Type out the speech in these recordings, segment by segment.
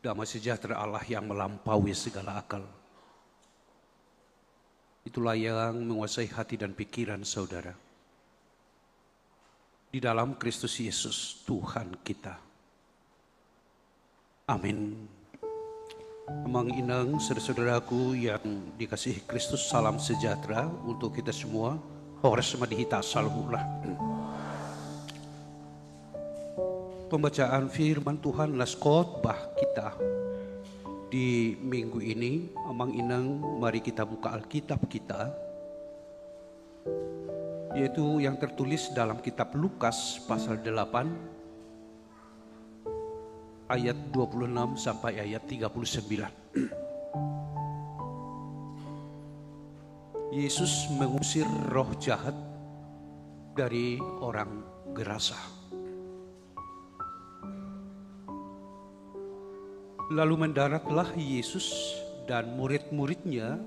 damai sejahtera Allah yang melampaui segala akal. Itulah yang menguasai hati dan pikiran saudara. Di dalam Kristus Yesus Tuhan kita. Amin. Amang inang saudara-saudaraku yang dikasihi Kristus, salam sejahtera untuk kita semua. Horas madihita salhulah. Pembacaan firman Tuhan nas khotbah kita di minggu ini. Amang inang, mari kita buka Alkitab kita, yaitu yang tertulis dalam kitab Lukas pasal 8 ayat 26 sampai ayat 39. Yesus mengusir roh jahat dari orang Gerasa. Lalu mendaratlah Yesus dan murid-muridnya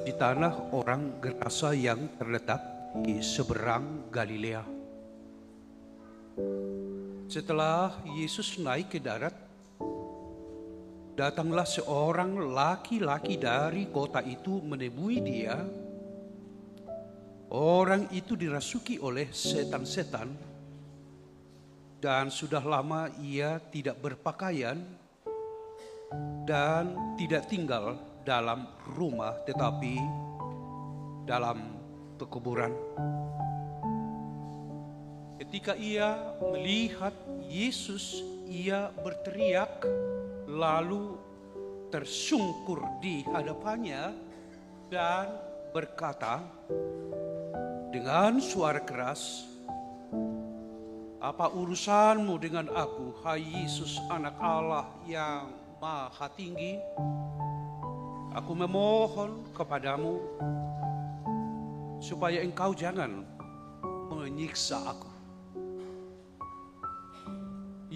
di tanah orang Gerasa yang terletak di seberang Galilea. Setelah Yesus naik ke darat, datanglah seorang laki-laki dari kota itu menemui dia. Orang itu dirasuki oleh setan-setan dan sudah lama ia tidak berpakaian dan tidak tinggal dalam rumah tetapi dalam pekuburan. Ketika ia melihat Yesus, ia berteriak, lalu tersungkur di hadapannya dan berkata dengan suara keras, "Apa urusanmu dengan aku, hai Yesus, anak Allah yang Maha Tinggi? Aku memohon kepadamu supaya engkau jangan menyiksa aku."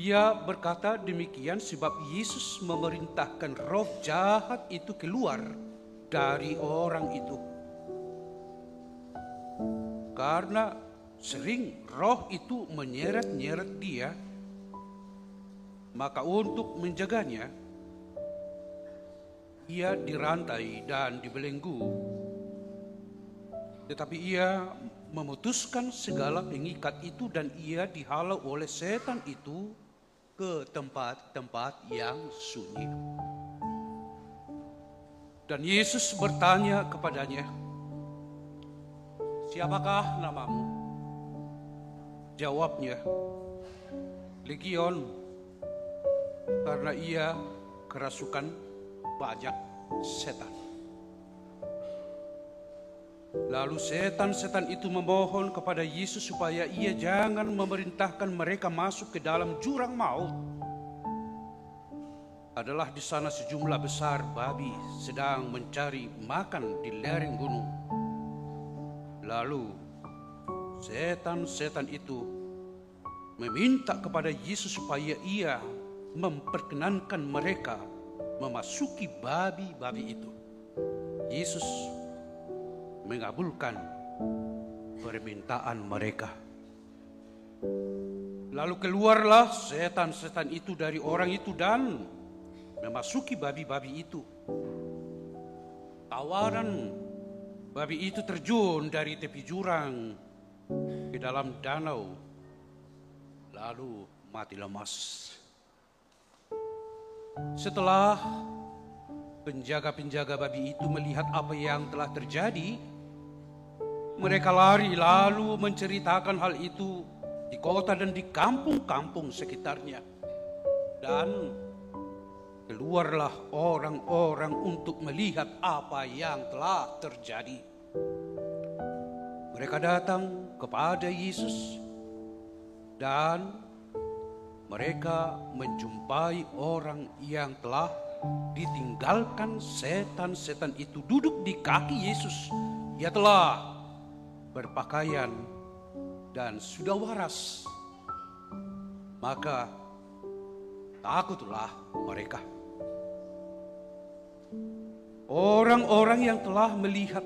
Ia berkata demikian sebab Yesus memerintahkan roh jahat itu keluar dari orang itu. Karena sering roh itu menyeret-nyeret dia, maka untuk menjaganya, ia dirantai dan dibelenggu. Tetapi ia memutuskan segala pengikat itu dan ia dihalau oleh setan itu ke tempat-tempat yang sunyi. Dan Yesus bertanya kepadanya, "Siapakah namamu?" Jawabnya, "Legion," karena ia kerasukan banyak setan. Lalu setan-setan itu memohon kepada Yesus supaya ia jangan memerintahkan mereka masuk ke dalam jurang maut. Adalah di sana sejumlah besar babi sedang mencari makan di lereng gunung. Lalu setan-setan itu meminta kepada Yesus supaya ia memperkenankan mereka memasuki babi-babi itu. Yesus mengabulkan permintaan mereka. Lalu keluarlah setan-setan itu dari orang itu dan memasuki babi-babi itu. Tawaran babi itu terjun dari tepi jurang ke dalam danau, lalu mati lemas. Setelah penjaga-penjaga babi itu melihat apa yang telah terjadi, mereka lari lalu menceritakan hal itu di kota dan di kampung-kampung sekitarnya. Dan keluarlah orang-orang untuk melihat apa yang telah terjadi. Mereka datang kepada Yesus dan mereka menjumpai orang yang telah ditinggalkan setan-setan itu duduk di kaki Yesus. Ia telah berpakaian dan sudah waras. Maka takutlah mereka. Orang-orang yang telah melihat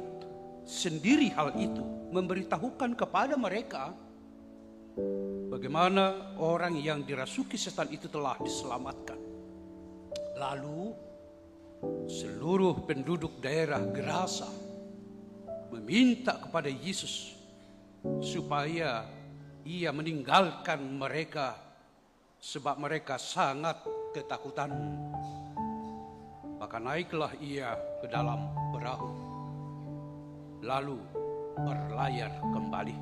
sendiri hal itu memberitahukan kepada mereka bagaimana orang yang dirasuki setan itu telah diselamatkan. Lalu seluruh penduduk daerah Gerasa meminta kepada Yesus supaya ia meninggalkan mereka sebab mereka sangat ketakutan. Maka naiklah ia ke dalam perahu, lalu berlayar kembali.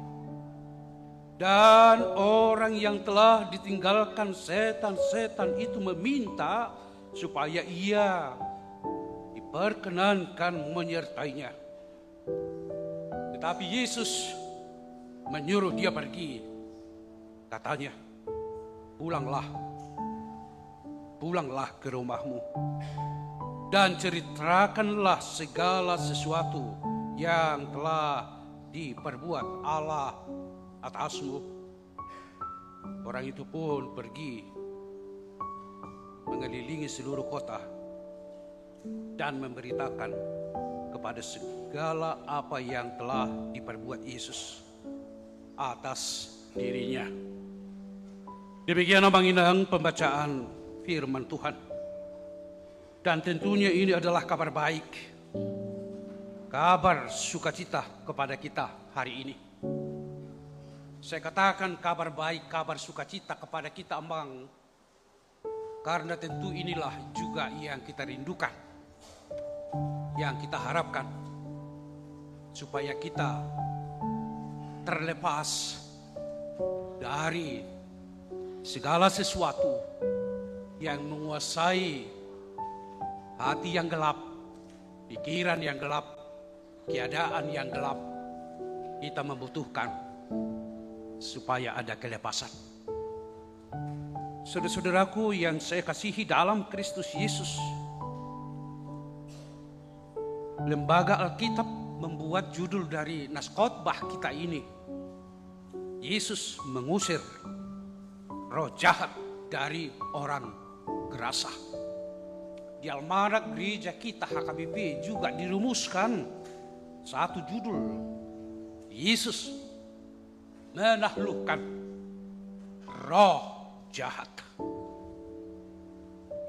Dan orang yang telah ditinggalkan setan-setan itu meminta supaya ia diperkenankan menyertainya. Tetapi Yesus menyuruh dia pergi. Katanya, pulanglah ke rumahmu dan ceritakanlah segala sesuatu yang telah diperbuat Allah atasmu. Orang itu pun pergi mengelilingi seluruh kota dan memberitakan kepada segala apa yang telah diperbuat Yesus atas dirinya. Demikian Abang Inang pembacaan firman Tuhan. Dan tentunya ini adalah kabar baik, kabar sukacita kepada kita hari ini. Saya katakan kabar baik, kabar sukacita kepada kita Abang, karena tentu inilah juga yang kita rindukan, yang kita harapkan, supaya kita terlepas dari segala sesuatu yang menguasai hati yang gelap, pikiran yang gelap, keadaan yang gelap. Kita membutuhkan supaya ada kelepasan. Saudara-saudaraku yang saya kasihi dalam Kristus Yesus, Lembaga Alkitab membuat judul dari naskotbah kita ini, Yesus mengusir roh jahat dari orang Gerasa. Di almanak gereja kita HKBP juga dirumuskan satu judul, Yesus menaklukkan roh jahat.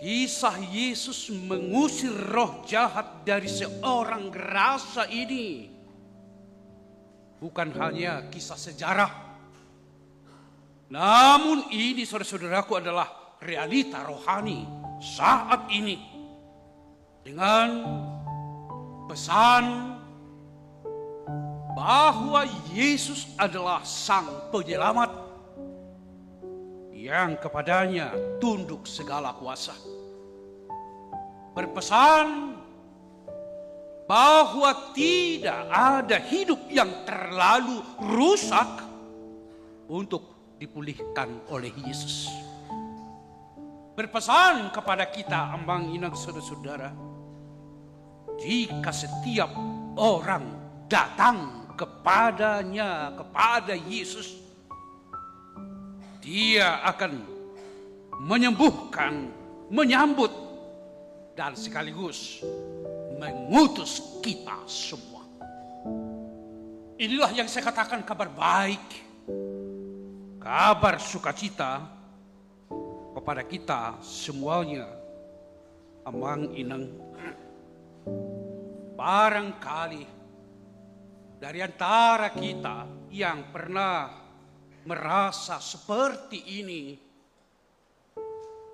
Kisah Yesus mengusir roh jahat dari seorang Gerasa ini bukan hanya kisah sejarah, namun ini saudara-saudaraku adalah realita rohani saat ini, dengan pesan bahwa Yesus adalah Sang Penyelamat yang kepadanya tunduk segala kuasa. Berpesan bahwa tidak ada hidup yang terlalu rusak untuk dipulihkan oleh Yesus. Berpesan kepada kita Ambang Inang saudara-saudara, jika setiap orang datang kepadanya, kepada Yesus, Dia akan menyembuhkan, menyambut, dan sekaligus mengutus kita semua. Inilah yang saya katakan kabar baik, kabar sukacita kepada kita semuanya. Amang Inang, barangkali dari antara kita yang pernah merasa seperti ini,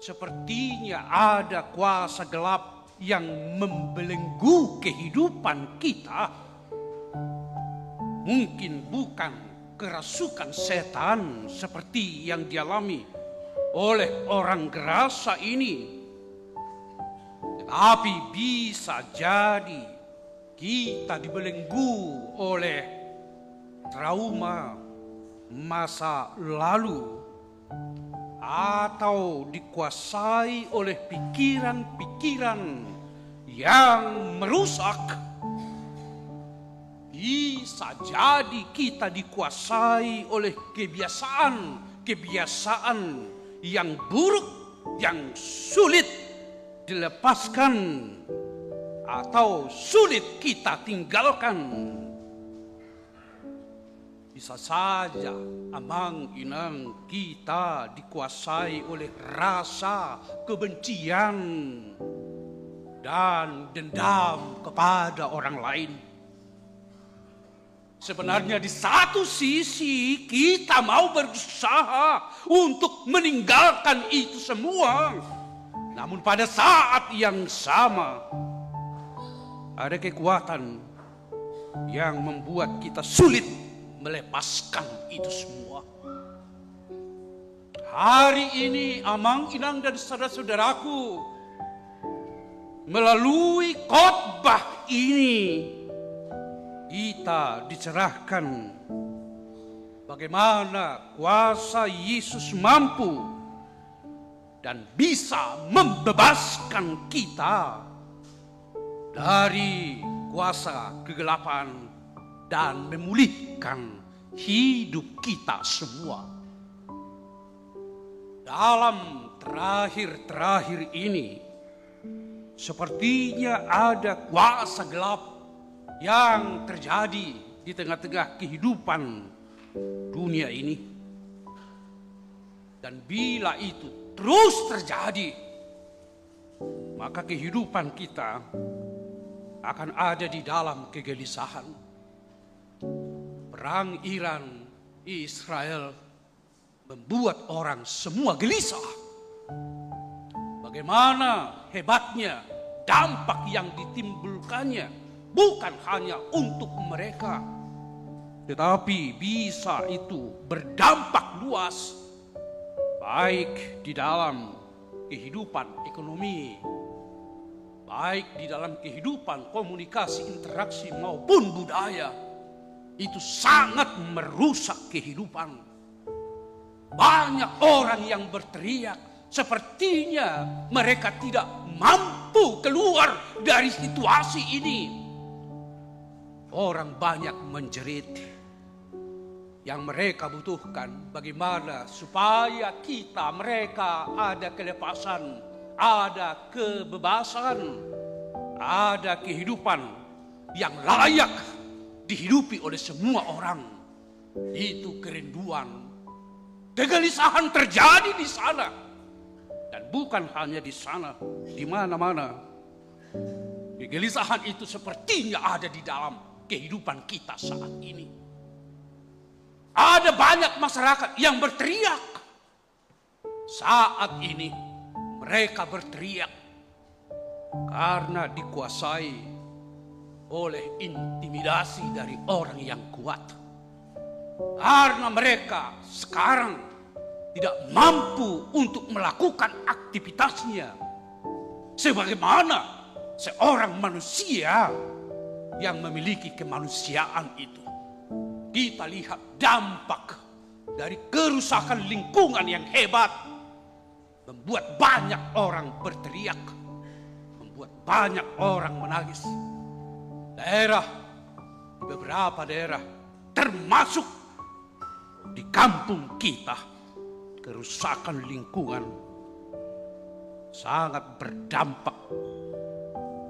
sepertinya ada kuasa gelap yang membelenggu kehidupan kita. Mungkin bukan kerasukan setan seperti yang dialami oleh orang Gerasa ini, tetapi bisa jadi kita dibelenggu oleh trauma masa lalu, atau dikuasai oleh pikiran-pikiran yang merusak. Bisa jadi kita dikuasai oleh kebiasaan yang buruk, yang sulit dilepaskan atau sulit kita tinggalkan. Bisa saja amang inang kita dikuasai oleh rasa kebencian dan dendam kepada orang lain. Sebenarnya di satu sisi kita mau berusaha untuk meninggalkan itu semua. Namun pada saat yang sama ada kekuatan yang membuat kita sulit melepaskan itu semua. Hari ini amang inang dan saudara-saudaraku, melalui khotbah ini kita dicerahkan bagaimana kuasa Yesus mampu dan bisa membebaskan kita dari kuasa kegelapan dan memulihkan hidup kita semua. Dalam terakhir-terakhir ini, sepertinya ada kuasa gelap yang terjadi di tengah-tengah kehidupan dunia ini. Dan bila itu terus terjadi, maka kehidupan kita akan ada di dalam kegelisahan. Perang Iran Israel membuat orang semua gelisah. Bagaimana hebatnya dampak yang ditimbulkannya, bukan hanya untuk mereka, tetapi bisa itu berdampak luas, baik di dalam kehidupan ekonomi, baik di dalam kehidupan komunikasi, interaksi maupun budaya. Itu sangat merusak kehidupan. Banyak orang yang berteriak, sepertinya mereka tidak mampu keluar dari situasi ini. Orang banyak menjerit. Yang mereka butuhkan bagaimana supaya mereka ada kelepasan, ada kebebasan, ada kehidupan yang layak dihidupi oleh semua orang. Itu kerinduan, kegelisahan terjadi di sana. Dan bukan hanya di sana, di mana-mana. Kegelisahan itu sepertinya ada di dalam kehidupan kita saat ini. Ada banyak masyarakat yang berteriak. Saat ini mereka berteriak karena dikuasai oleh intimidasi dari orang yang kuat. Karena mereka sekarang tidak mampu untuk melakukan aktivitasnya sebagaimana seorang manusia yang memiliki kemanusiaan itu. Kita lihat dampak dari kerusakan lingkungan yang hebat, membuat banyak orang berteriak, membuat banyak orang menangis. Beberapa daerah termasuk di kampung kita, kerusakan lingkungan sangat berdampak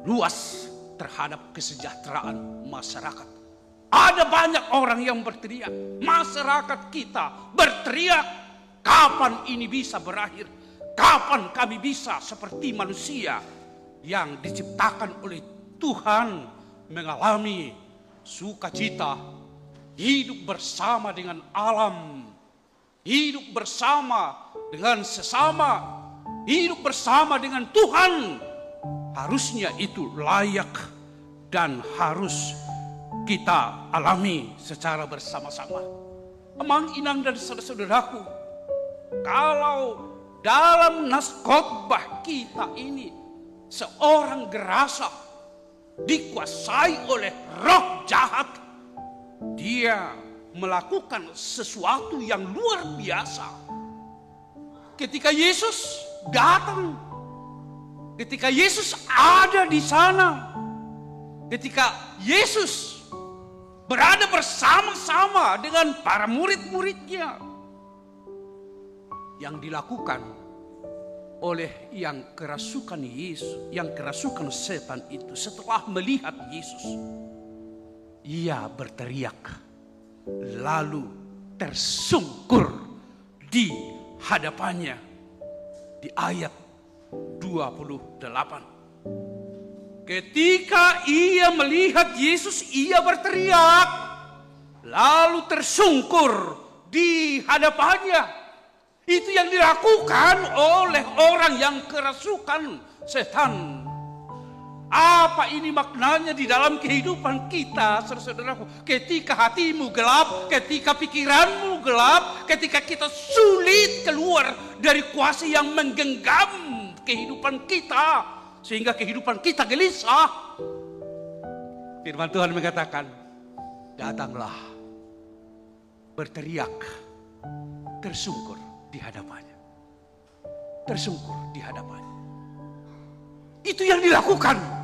luas terhadap kesejahteraan masyarakat. Ada banyak orang yang berteriak, masyarakat kita berteriak, kapan ini bisa berakhir? Kapan kami bisa seperti manusia yang diciptakan oleh Tuhan, mengalami sukacita, hidup bersama dengan alam, hidup bersama dengan sesama, hidup bersama dengan Tuhan. Harusnya itu layak dan harus kita alami secara bersama-sama. Amang inang dan saudara-saudaraku, kalau dalam nas khotbah kita ini seorang gerasa dikuasai oleh roh jahat, dia melakukan sesuatu yang luar biasa. Ketika Yesus datang, ketika Yesus ada di sana, ketika Yesus berada bersama-sama dengan para murid-muridnya, yang dilakukan oleh yang kerasukan Yesus, yang kerasukan setan itu, setelah melihat Yesus, ia berteriak, lalu tersungkur di hadapannya. Di ayat 28. Ketika ia melihat Yesus, ia berteriak, lalu tersungkur di hadapannya. Itu yang dilakukan oleh orang yang kerasukan setan. Apa ini maknanya di dalam kehidupan kita, saudara-saudaraku? Ketika hatimu gelap, ketika pikiranmu gelap, ketika kita sulit keluar dari kuasa yang menggenggam kehidupan kita, sehingga kehidupan kita gelisah. Firman Tuhan mengatakan, datanglah, berteriak, tersungkur di hadapannya. Tersungkur di hadapannya. Itu yang dilakukan.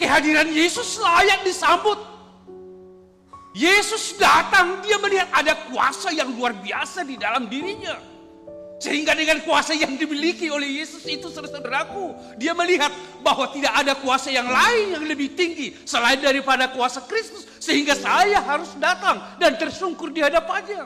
Kehadiran Yesus layak disambut. Yesus datang, dia melihat ada kuasa yang luar biasa di dalam dirinya. Sehingga dengan kuasa yang dimiliki oleh Yesus itu, saudaraku, dia melihat bahwa tidak ada kuasa yang lain yang lebih tinggi selain daripada kuasa Kristus. Sehingga saya harus datang dan tersungkur di hadapannya.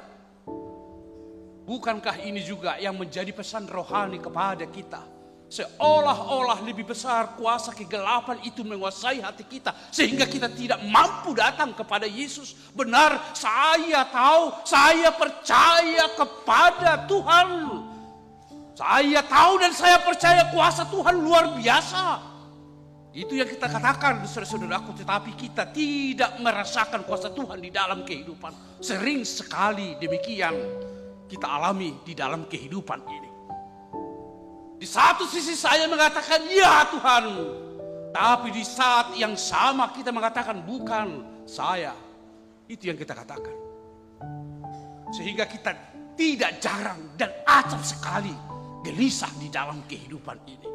Bukankah ini juga yang menjadi pesan rohani kepada kita? Seolah-olah lebih besar kuasa kegelapan itu menguasai hati kita, sehingga kita tidak mampu datang kepada Yesus. Benar, saya tahu, saya percaya kepada Tuhan. Saya tahu dan saya percaya kuasa Tuhan luar biasa. Itu yang kita katakan, saudara-saudaraku, tetapi kita tidak merasakan kuasa Tuhan di dalam kehidupan. Sering sekali demikian kita alami di dalam kehidupan ini. Di satu sisi saya mengatakan, ya Tuhan. Tapi di saat yang sama kita mengatakan, bukan saya. Itu yang kita katakan. Sehingga kita tidak jarang dan acap sekali gelisah di dalam kehidupan ini.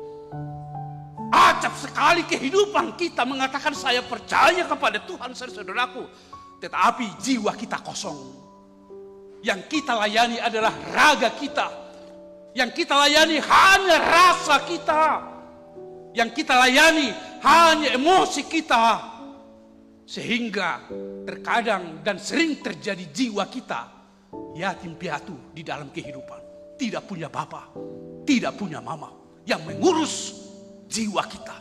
Acap sekali kehidupan kita mengatakan, saya percaya kepada Tuhan, saudaraku. Tetapi jiwa kita kosong. Yang kita layani adalah raga kita. Yang kita layani hanya rasa kita. Yang kita layani hanya emosi kita. Sehingga terkadang dan sering terjadi jiwa kita yatim piatu di dalam kehidupan. Tidak punya bapa, tidak punya mama yang mengurus jiwa kita.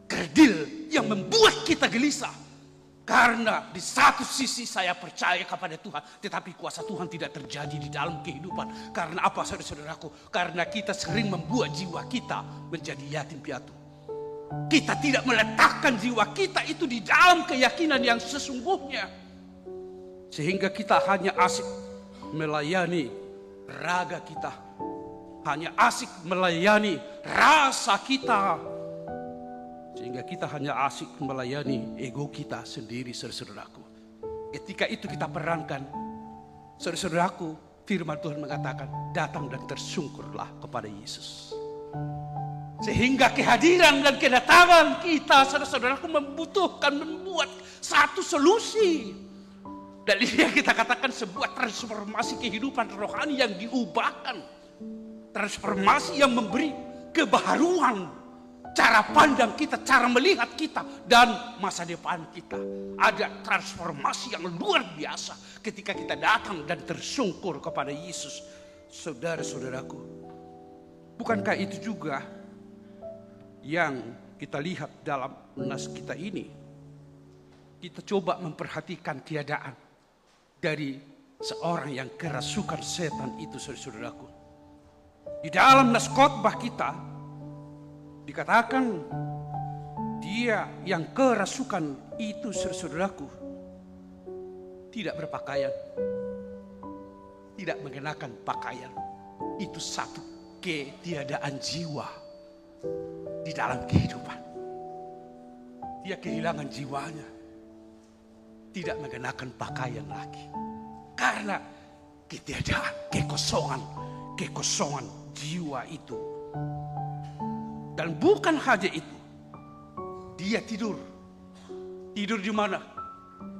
Kerdil yang membuat kita gelisah. Karena di satu sisi saya percaya kepada Tuhan, tetapi kuasa Tuhan tidak terjadi di dalam kehidupan. Karena apa, saudara-saudaraku? Karena kita sering membuat jiwa kita menjadi yatim piatu. Kita tidak meletakkan jiwa kita itu di dalam keyakinan yang sesungguhnya. Sehingga kita hanya asik melayani raga kita. Hanya asik melayani rasa kita. Sehingga kita hanya asik melayani ego kita sendiri, saudara-saudaraku. Ketika itu kita perankan, saudara-saudaraku, firman Tuhan mengatakan, datang dan tersungkurlah kepada Yesus. Sehingga kehadiran dan kedatangan kita, saudara-saudaraku, membuat satu solusi. Dan ini yang kita katakan sebuah transformasi kehidupan rohani yang diubahkan. Transformasi yang memberi kebaharuan. Cara pandang kita, cara melihat kita, dan masa depan kita. Ada transformasi yang luar biasa ketika kita datang dan tersungkur kepada Yesus. Saudara-saudaraku, bukankah itu juga yang kita lihat dalam nas kita ini? Kita coba memperhatikan keadaan dari seorang yang kerasukan setan itu, saudara-saudaraku. Di dalam nas khotbah kita, dikatakan dia yang kerasukan itu, saudaraku, tidak berpakaian, tidak mengenakan pakaian. Itu satu ketiadaan jiwa di dalam kehidupan. Dia kehilangan jiwanya, tidak mengenakan pakaian lagi. Karena ketiadaan, kekosongan jiwa itu. Dan bukan hanya itu, dia tidur. Tidur di mana?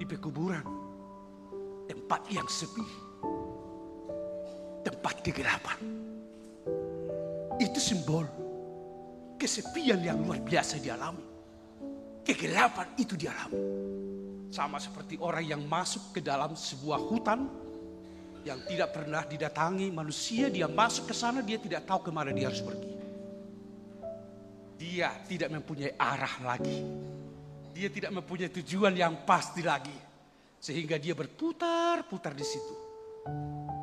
Di pekuburan. Tempat yang sepi. Tempat kegelapan. Itu simbol kesepian yang luar biasa dialami. Kegelapan itu dialami. Sama seperti orang yang masuk ke dalam sebuah hutan yang tidak pernah didatangi manusia, dia masuk ke sana, dia tidak tahu kemana dia harus pergi. Dia tidak mempunyai arah lagi. Dia tidak mempunyai tujuan yang pasti lagi. Sehingga dia berputar-putar di situ.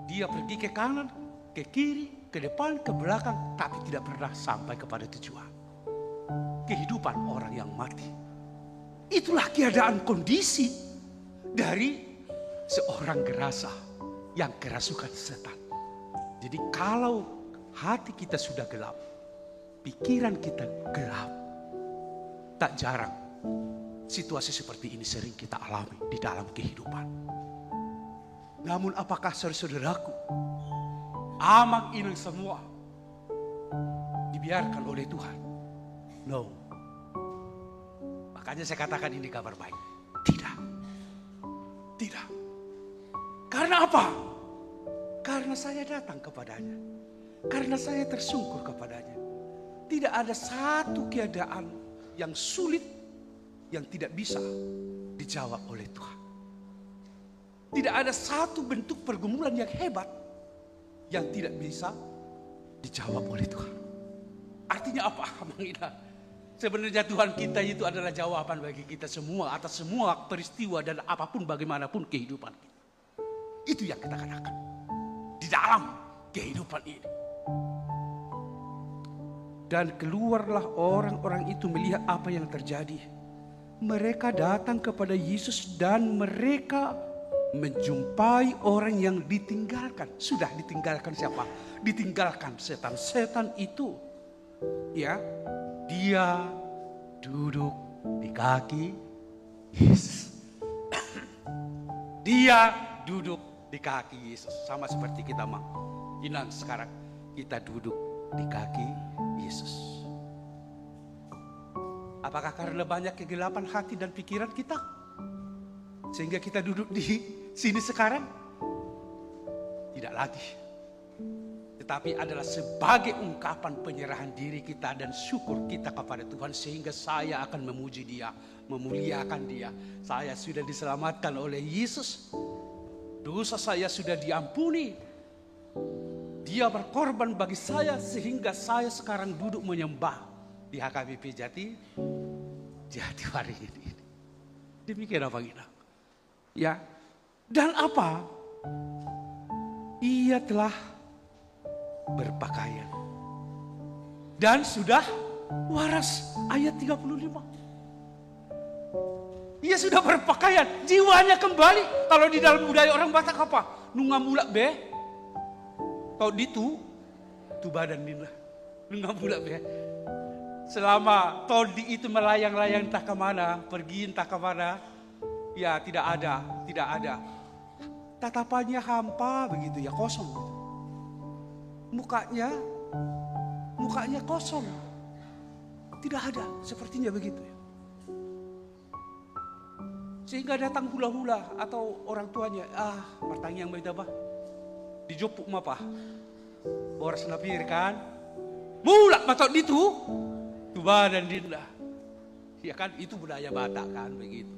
Dia pergi ke kanan, ke kiri, ke depan, ke belakang, tapi tidak pernah sampai kepada tujuan. Kehidupan orang yang mati. Itulah keadaan kondisi dari seorang gerasa yang kerasukan setan. Jadi kalau hati kita sudah gelap, pikiran kita gelap, tak jarang situasi seperti ini sering kita alami di dalam kehidupan. Namun apakah saudara-saudaraku, amang ini semua dibiarkan oleh Tuhan? No. Makanya saya katakan ini kabar baik. Tidak. Tidak. Karena apa? Karena saya datang kepadanya. Karena saya tersungkur kepadanya. Tidak ada satu keadaan yang sulit yang tidak bisa dijawab oleh Tuhan. Tidak ada satu bentuk pergumulan yang hebat yang tidak bisa dijawab oleh Tuhan. Artinya apa? Sebenarnya Tuhan kita itu adalah jawaban bagi kita semua atas semua peristiwa dan apapun bagaimanapun kehidupan kita. Itu yang kita katakan di dalam kehidupan ini. Dan keluarlah orang-orang itu melihat apa yang terjadi. Mereka datang kepada Yesus dan mereka menjumpai orang yang ditinggalkan. Sudah ditinggalkan siapa? Ditinggalkan setan. Setan itu ya, dia duduk di kaki Yesus. Dia duduk di kaki Yesus. Sama seperti kita Inang sekarang. Kita duduk di kaki Yesus. Apakah karena banyak kegelapan hati dan pikiran kita sehingga kita duduk di sini sekarang? Tidak lagi. Tetapi adalah sebagai ungkapan penyerahan diri kita dan syukur kita kepada Tuhan. Sehingga saya akan memuji Dia, memuliakan Dia. Saya sudah diselamatkan oleh Yesus. Dosa saya sudah diampuni. Dia berkorban bagi saya sehingga saya sekarang duduk menyembah di HKBP Jatiwaringin ini. Demikian apa kita? Ya. Dan apa? Ia telah berpakaian dan sudah waras. Ayat 35. Ia sudah berpakaian, jiwanya kembali. Kalau di dalam budaya orang Batak apa? Nungamulak be. Kalau ditu badan nina. Nungamulak be. Selama Todi itu melayang-layang entah kemana, pergi entah kemana, ya tidak ada. Tatapannya hampa begitu ya, kosong gitu. Mukanya kosong. Tidak ada, sepertinya begitu ya. Sehingga datang hula-hula atau orang tuanya, bertanya yang baita bah. Dijopuk mapa. Boras napir kan. Mulak matok ditu. Tuba dan dinda. Ya kan itu budaya Batak kan begitu.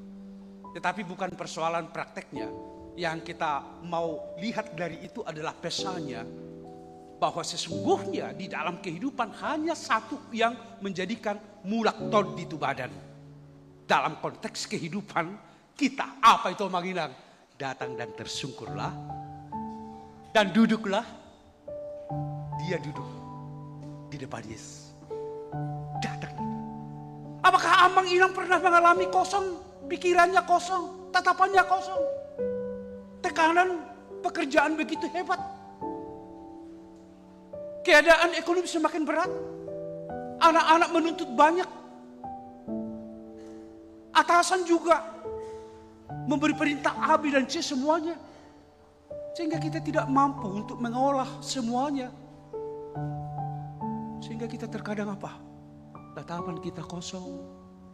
Tetapi bukan persoalan prakteknya. Yang kita mau lihat dari itu adalah pesannya. Bahwa sesungguhnya di dalam kehidupan hanya satu yang menjadikan mulak tod di badan. Dalam konteks kehidupan kita, apa itu Manginang? Datang dan tersungkurlah. Dan duduklah. Dia duduk di depan Yesus. Datang. Apakah Amang Inang pernah mengalami kosong? Pikirannya kosong, tatapannya kosong. Tekanan pekerjaan begitu hebat. Keadaan ekonomi semakin berat. Anak-anak menuntut banyak. Atasan juga memberi perintah A, B, dan C semuanya. Sehingga kita tidak mampu untuk mengolah semuanya. Sehingga kita terkadang apa? Tatapan kita kosong,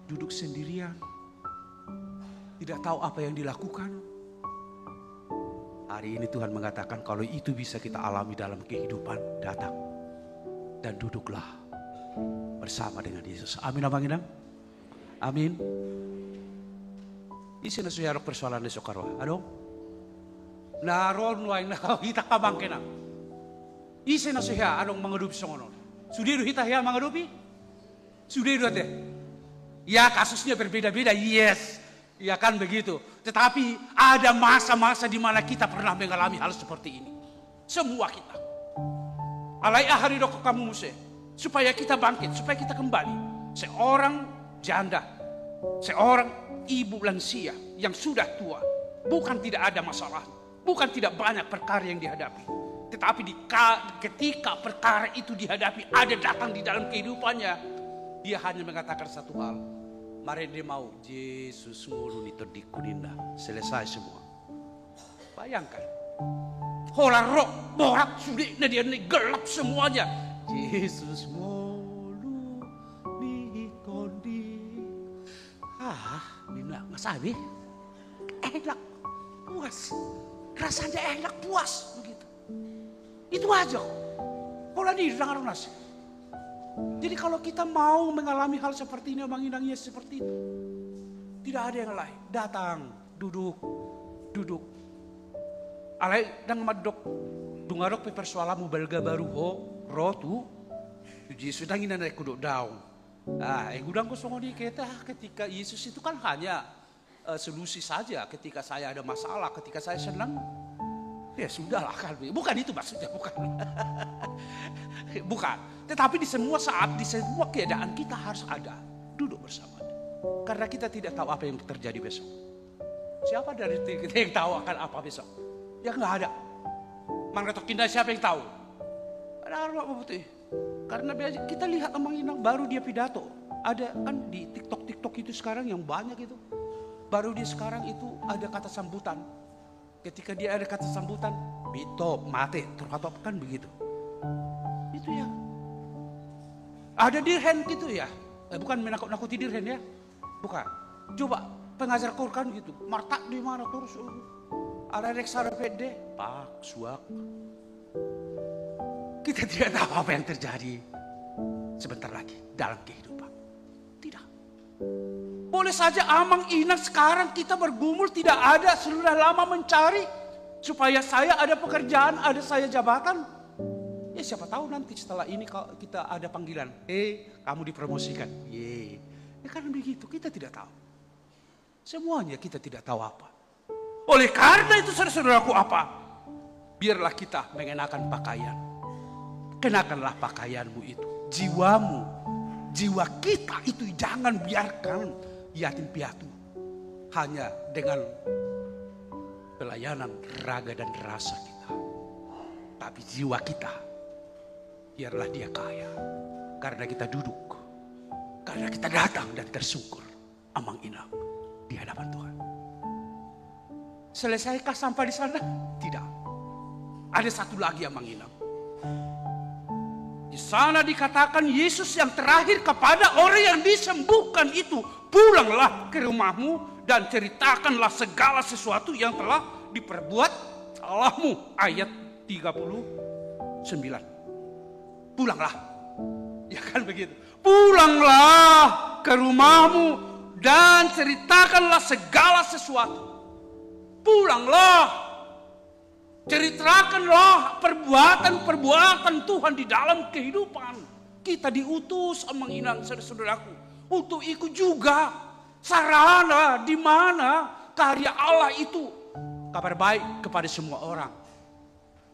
duduk sendirian. Tidak tahu apa yang dilakukan. Hari ini Tuhan mengatakan kalau itu bisa kita alami dalam kehidupan, datang dan duduklah bersama dengan Yesus. Amin, Abang Inang? Amin. Isi na suya persoalan ni sokarwa. Ano? Naron way na kita kabang kena. Isi na suya anong mga dubi sa ngonon. Sudiru hita ya mga dubi? Sudiru ate. Ya kasusnya berbeda-beda, yes. Ya kan begitu. Tetapi ada masa-masa di mana kita pernah mengalami hal seperti ini. Semua kita. Alai ahari doko kamu muse. Supaya kita bangkit, supaya kita kembali. Seorang janda, seorang ibu lansia yang sudah tua. Bukan tidak ada masalah. Bukan tidak banyak perkara yang dihadapi. Tetapi ketika perkara itu dihadapi, ada datang di dalam kehidupannya. Dia hanya mengatakan satu hal. Mari dia mau, Yesus ngulu nito di kuninda. Selesai semua. Bayangkan. Hola roh, borak sulit, dia ini gelap semuanya. Yesus ngulu ni kondi. Nina nggak sabi. Enak, puas. Rasanya enak, puas. Begitu. Itu aja. Hola di dengar nasi. Jadi kalau kita mau mengalami hal seperti ini, menginangnya seperti itu, tidak ada yang lain. Datang, duduk. Alai dang madok, dungarok pe persoalamu belga baru rotu, Yesus dangin naik kuduk daun. Gudang kosong di kita ketika Yesus itu kan hanya solusi saja ketika saya ada masalah, ketika saya senang. Ya sudahlah kan, bukan itu maksudnya, bukan. Bukan, tetapi di semua saat, di semua keadaan kita harus ada, duduk bersama. Karena kita tidak tahu apa yang terjadi besok. Siapa dari kita yang tahu akan apa besok? Ya nggak ada. Mangretok Kinda siapa yang tahu? Ada arwah putih. Karena kita lihat Amang Inang baru dia pidato. Ada kan di TikTok itu sekarang yang banyak itu. Baru dia sekarang itu ada kata sambutan. Ketika dia ada kata sambutan, bito, mate, terkatop kan begitu. Itu ya. Ada dirhen gitu ya. Bukan menakut-nakuti dirhen ya. Bukan. Coba pengajar Quran gitu. Martak di mana terus. Ada reksara pede. Pak, suak. Kita tidak tahu apa yang terjadi sebentar lagi dalam kehidupan. Tidak. Boleh saja Amang Inang sekarang kita bergumul tidak ada, sudah lama mencari supaya saya ada pekerjaan, ada saya jabatan. Ya siapa tahu nanti setelah ini kalau kita ada panggilan, kamu dipromosikan. Ya kan begitu, kita tidak tahu. Semuanya kita tidak tahu apa. Oleh karena itu saudara-saudaraku apa? Biarlah kita mengenakan pakaian. Kenakanlah pakaianmu itu, jiwamu, jiwa kita itu jangan biarkan yatim piatu hanya dengan pelayanan raga dan rasa kita. Tapi jiwa kita biarlah dia kaya karena kita duduk, karena kita datang dan tersungkur Amang Inang di hadapan Tuhan. Selesaikah sampai di sana? Tidak. Ada satu lagi Amang Inang. Di sana dikatakan Yesus yang terakhir kepada orang yang disembuhkan itu, pulanglah ke rumahmu dan ceritakanlah segala sesuatu yang telah diperbuat salahmu. Ayat 39. Pulanglah. Ya kan begitu. Pulanglah ke rumahmu dan ceritakanlah segala sesuatu. Pulanglah. Ceritakanlah perbuatan-perbuatan Tuhan di dalam kehidupan. Kita diutus Amang Inang saudaraku untuk ikut juga sarana di mana karya Allah itu kabar baik kepada semua orang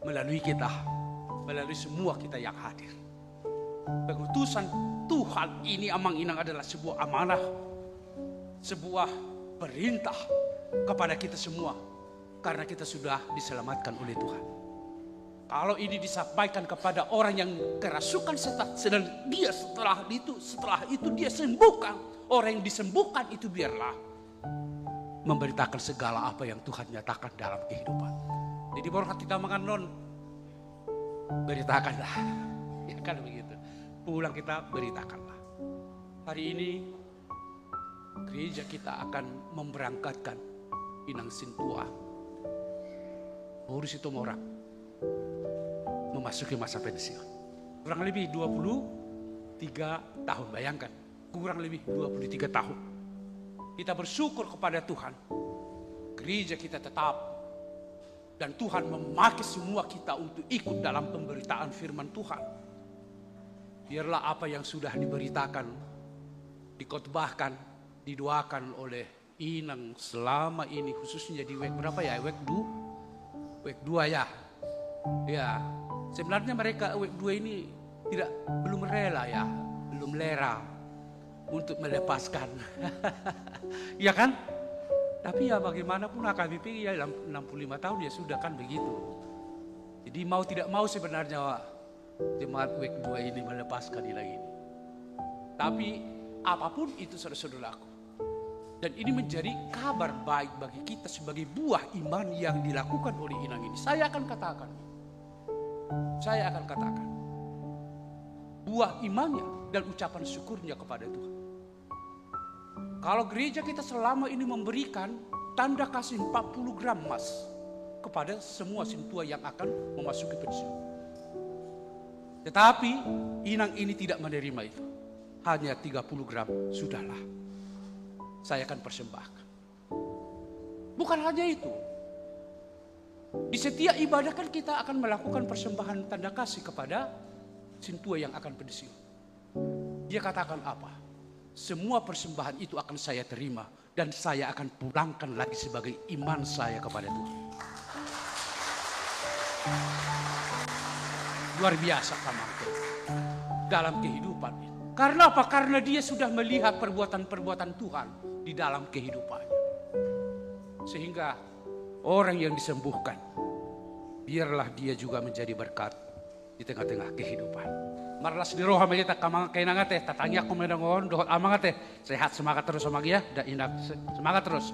melalui kita, melalui semua kita yang hadir. Pengutusan Tuhan ini Amang Inang adalah sebuah amanah, sebuah perintah kepada kita semua. Karena kita sudah diselamatkan oleh Tuhan. Kalau ini disampaikan kepada orang yang kerasukan setan, sedang dia setelah itu dia sembuhkan. Orang yang disembuhkan itu biarlah memberitakan segala apa yang Tuhan nyatakan dalam kehidupan. Jadi baru kita menganon, beritakanlah. Ya kan begitu. Pulang kita beritakanlah. Hari ini gereja kita akan memberangkatkan Inang Sintua Urus itu orang memasuki masa pensiun. Kurang lebih 23 tahun, bayangkan. Kurang lebih 23 tahun. Kita bersyukur kepada Tuhan. Gereja kita tetap. Dan Tuhan memakai semua kita untuk ikut dalam pemberitaan firman Tuhan. Biarlah apa yang sudah diberitakan, dikotbahkan, didoakan oleh Inang selama ini, khususnya di week berapa ya? Week 2 ya. Ya, sebenarnya mereka week 2 ini belum rela ya, belum lera untuk melepaskan. Ya kan? Tapi ya bagaimanapun AKBP ya 65 tahun ya sudah kan begitu. Jadi mau tidak mau sebenarnya jemaat week 2 ini melepaskan nilai ini. Tapi apapun itu saudara-saudaraku. Dan ini menjadi kabar baik bagi kita sebagai buah iman yang dilakukan oleh Inang ini. Saya akan katakan. Buah imannya dan ucapan syukurnya kepada Tuhan. Kalau gereja kita selama ini memberikan tanda kasih 40 gram emas kepada semua sintua yang akan memasuki pensiun. Tetapi Inang ini tidak menerima itu. Hanya 30 gram, sudahlah. Saya akan persembahkan. Bukan hanya itu. Di setiap ibadah kan kita akan melakukan persembahan tanda kasih kepada sintua yang akan pensiun. Dia katakan apa? Semua persembahan itu akan saya terima dan saya akan pulangkan lagi sebagai iman saya kepada Tuhan. Luar biasa Kamang dalam kehidupan ini. Karena apa? Karena dia sudah melihat perbuatan-perbuatan Tuhan di dalam kehidupannya. Sehingga orang yang disembuhkan, biarlah dia juga menjadi berkat di tengah-tengah kehidupan. Marlas di roh amelita kamang kainanga teh tatanya aku mendengon dohot amang teh sehat semangat terus sama dia dan indah semangat terus.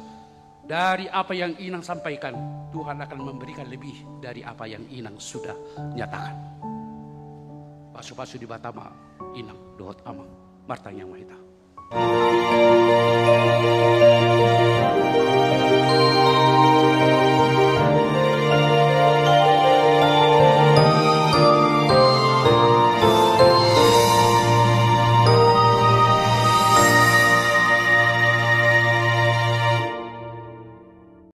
Dari apa yang Inang sampaikan, Tuhan akan memberikan lebih dari apa yang Inang sudah nyatakan. Pasu-pasu di Batama, Inang dohot amang martanya mahita.